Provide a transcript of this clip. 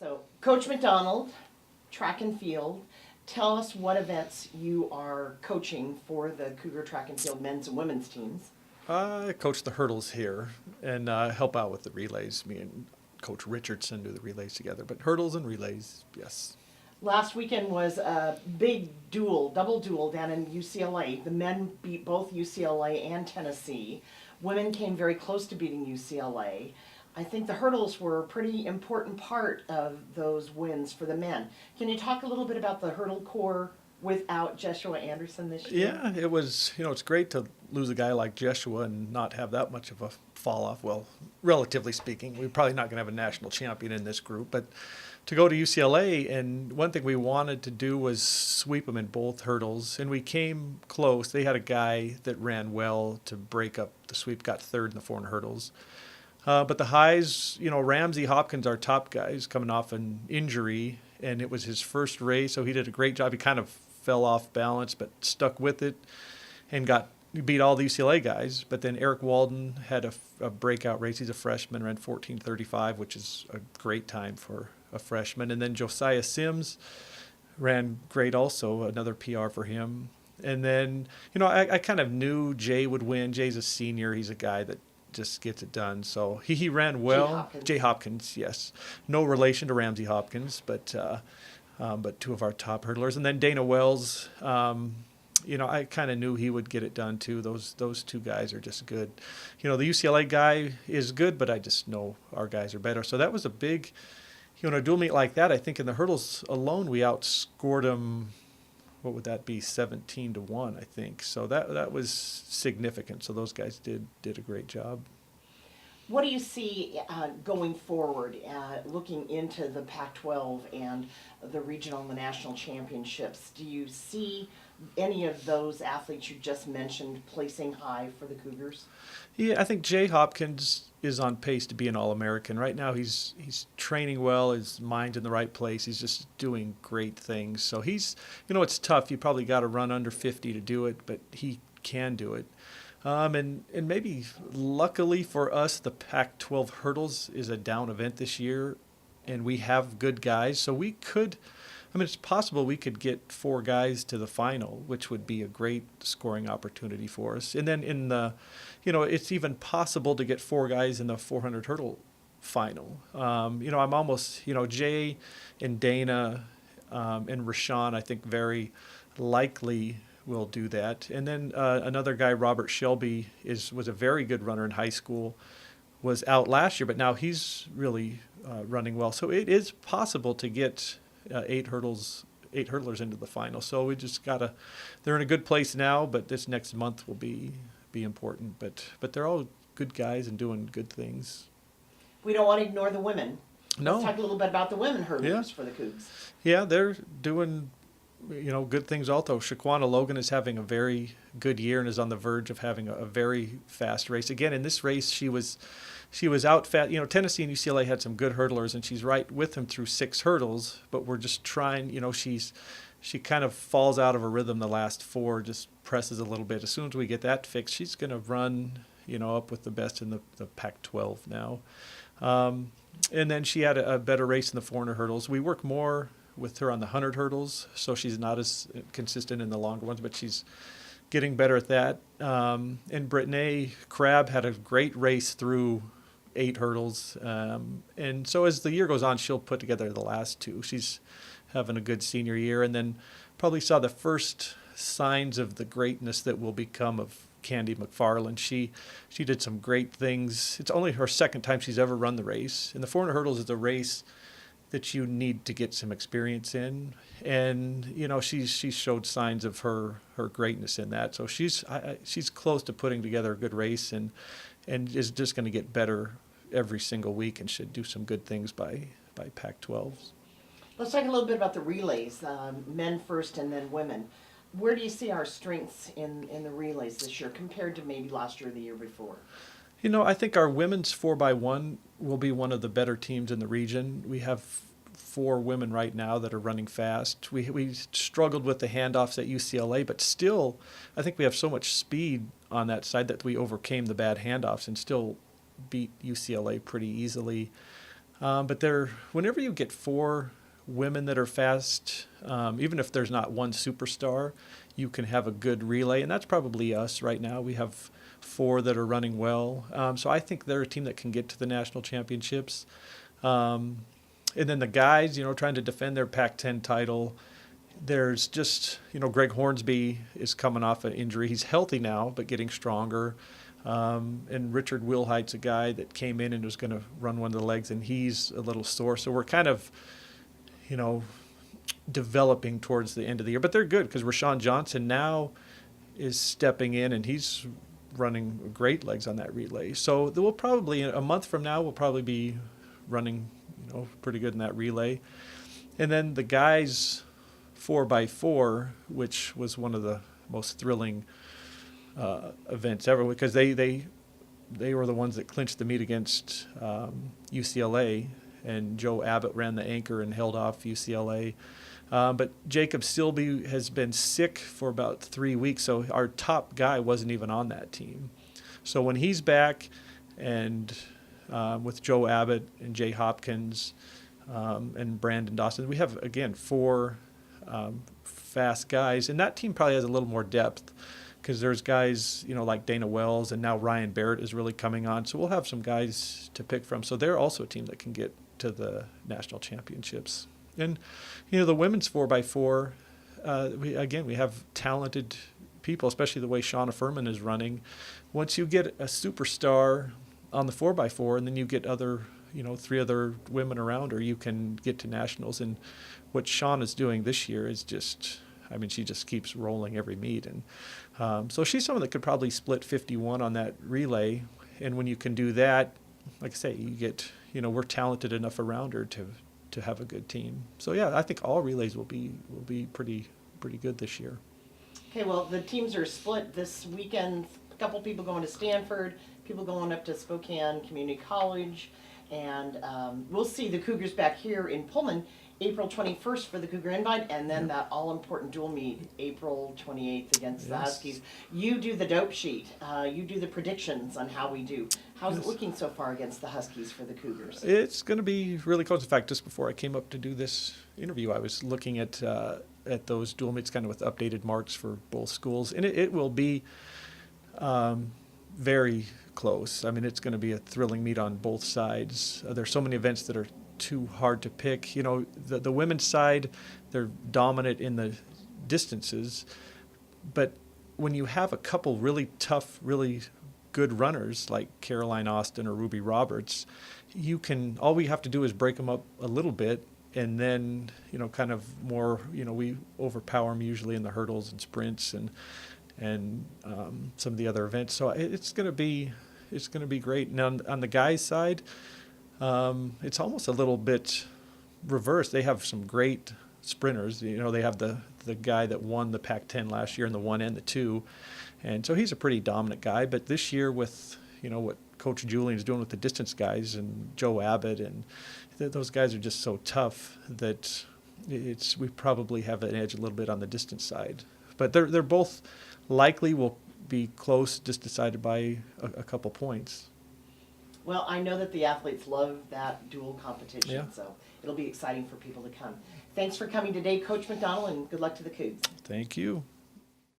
So, Coach Macdonald, track and field, tell us what events you are coaching for the Cougar track and field men's and women's teams. I coach the hurdles here and help out with the relays. Me and Coach Richardson do the relays together, but hurdles and relays, yes. Last weekend was a big duel, double duel down in UCLA. The men beat both UCLA and Tennessee. Women came very close to beating UCLA. I think the hurdles were a pretty important part of those wins for the men. Can you talk a little bit about the hurdle corps without Joshua Anderson this year? Yeah, it was, it's great to lose a guy like Joshua and not have that much of a fall off. Well, relatively speaking, we're probably not going to have a national champion in this group, but to go to UCLA, and one thing we wanted to do was sweep them in both hurdles, and we came close. They had a guy that ran well to break up the sweep, got third in the 400 hurdles. But the highs, Ramsey Hopkins, our top guy, is coming off an injury, and it was his first race, so he did a great job. He kind of fell off balance, but stuck with it and beat all the UCLA guys. But then Eric Walden had a breakout race. He's a freshman, ran 14:35, which is a great time for a freshman. And then Josiah Sims ran great also, another PR for him. And then, I kind of knew Jay would win. Jay's a senior. He's a guy that just gets it done. So he ran well. Jay Hopkins, yes. No relation to Ramsey Hopkins, but two of our top hurdlers. And then Dana Wells, I kind of knew he would get it done too. Those two guys are just good. The UCLA guy is good, but I just know our guys are better. So that was a big, a dual meet like that. I think in the hurdles alone, we outscored them. What would that be? 17-1, I think. So that was significant. So those guys did a great job. What do you see going forward, looking into the Pac-12 and the regional and the national championships? Do you see any of those athletes you just mentioned placing high for the Cougars? Yeah, I think Jay Hopkins is on pace to be an All-American. Right now he's training well, his mind's in the right place, he's just doing great things. So he's, it's tough. You probably got to run under 50 to do it, but he can do it. And maybe luckily for us, the Pac-12 hurdles is a down event this year, and we have good guys. So it's possible we could get 4 guys to the final, which would be a great scoring opportunity for us. And then it's even possible to get 4 guys in the 400 hurdle final. I'm almost, Jay and Dana and Rashawn, I think very likely will do that. And then another guy, Robert Shelby, was a very good runner in high school, was out last year, but now he's really running well. So it is possible to get 8 hurdlers into the final. So we just they're in a good place now, but this next month will be important. But they're all good guys and doing good things. We don't want to ignore the women. No. Let's talk a little bit about the women hurdlers for the Cougs. Yeah, they're doing good things also. Shaquana Logan is having a very good year and is on the verge of having a very fast race. Again, in this race, she was out fast. Tennessee and UCLA had some good hurdlers, and she's right with them through 6 hurdles. But we're just trying. She kind of falls out of a rhythm the last 4, just presses a little bit. As soon as we get that fixed, she's going to run up with the best in the Pac-12 now. And then she had a better race in the 400 hurdles. We work more with her on the 100 hurdles, so she's not as consistent in the longer ones, but she's getting better at that. And Brittany Crabb had a great race through 8 hurdles. And so as the year goes on, she'll put together the last 2. She's having a good senior year, and then probably saw the first signs of the greatness that will become of Candy McFarland. She did some great things. It's only her second time she's ever run the race. And the 400 hurdles is a race that you need to get some experience in, and she showed signs of her greatness in that. So she's close to putting together a good race, and is just going to get better every single week, and should do some good things by Pac-12s. Let's talk a little bit about the relays, men first and then women. Where do you see our strengths in the relays this year compared to maybe last year or the year before? I think our women's 4x1 will be one of the better teams in the region. We have 4 women right now that are running fast. We struggled with the handoffs at UCLA, but still, I think we have so much speed on that side that we overcame the bad handoffs and still beat UCLA pretty easily. But whenever you get 4 women that are fast, even if there's not one superstar, you can have a good relay, and that's probably us right now. We have 4 that are running well. So I think they're a team that can get to the national championships. And then the guys, trying to defend their Pac-10 title, there's just, Greg Hornsby is coming off an injury. He's healthy now, but getting stronger. And Richard Wilhite's a guy that came in and was going to run one of the legs, and he's a little sore. So we're kind of, developing towards the end of the year. But they're good because Rashawn Johnson now is stepping in, and he's running great legs on that relay. So we'll probably, a month from now, we'll probably be running, pretty good in that relay. And then the guys 4x4, which was one of the most thrilling events ever, because they were the ones that clinched the meet against UCLA, and Joe Abbott ran the anchor and held off UCLA. But Jacob Silby has been sick for about 3 weeks, so our top guy wasn't even on that team. So when he's back, and with Joe Abbott and Jay Hopkins and Brandon Dawson, we have, again, 4 fast guys. And that team probably has a little more depth because there's guys, like Dana Wells, and now Ryan Barrett is really coming on. So we'll have some guys to pick from. So they're also a team that can get to the national championships. And, the women's 4x4, we have talented people, especially the way Shauna Furman is running. Once you get a superstar on the 4x4, and then you get other, 3 other women around her, you can get to nationals. And what Shauna's doing this year is just, she just keeps rolling every meet. And so she's someone that could probably split 51 on that relay. And when you can do that, like I say, you get, we're talented enough around her to have a good team. So yeah, I think all relays will be pretty good this year. Okay, well, the teams are split this weekend. A couple people going to Stanford, people going up to Spokane Community College, and we'll see the Cougars back here in Pullman April 21st for the Cougar Invite, and then that all-important dual meet April 28th against the Huskies. You do the dope sheet. You do the predictions on how we do. How's it looking so far against the Huskies for the Cougars? It's going to be really close. In fact, just before I came up to do this interview, I was looking at those dual meets kind of with updated marks for both schools, and it will be very close. It's going to be a thrilling meet on both sides. There's so many events that are too hard to pick. The women's side, they're dominant in the distances, but when you have a couple really tough, really good runners like Caroline Austin or Ruby Roberts, all we have to do is break them up a little bit, and then kind of more, we overpower them usually in the hurdles and sprints and some of the other events. So it's going to be great. And on the guys' side, it's almost a little bit reversed. They have some great sprinters. They have the guy that won the Pac-10 last year in the 1 and the 2, and so he's a pretty dominant guy. But this year with what Coach Julian is doing with the distance guys and Joe Abbott, and those guys are just so tough that we probably have an edge a little bit on the distance side. But they're both likely will be close, just decided by a couple points. Well, I know that the athletes love that dual competition, so it'll be exciting for people to come. Thanks for coming today, Coach Macdonald, and good luck to the Cougs. Thank you.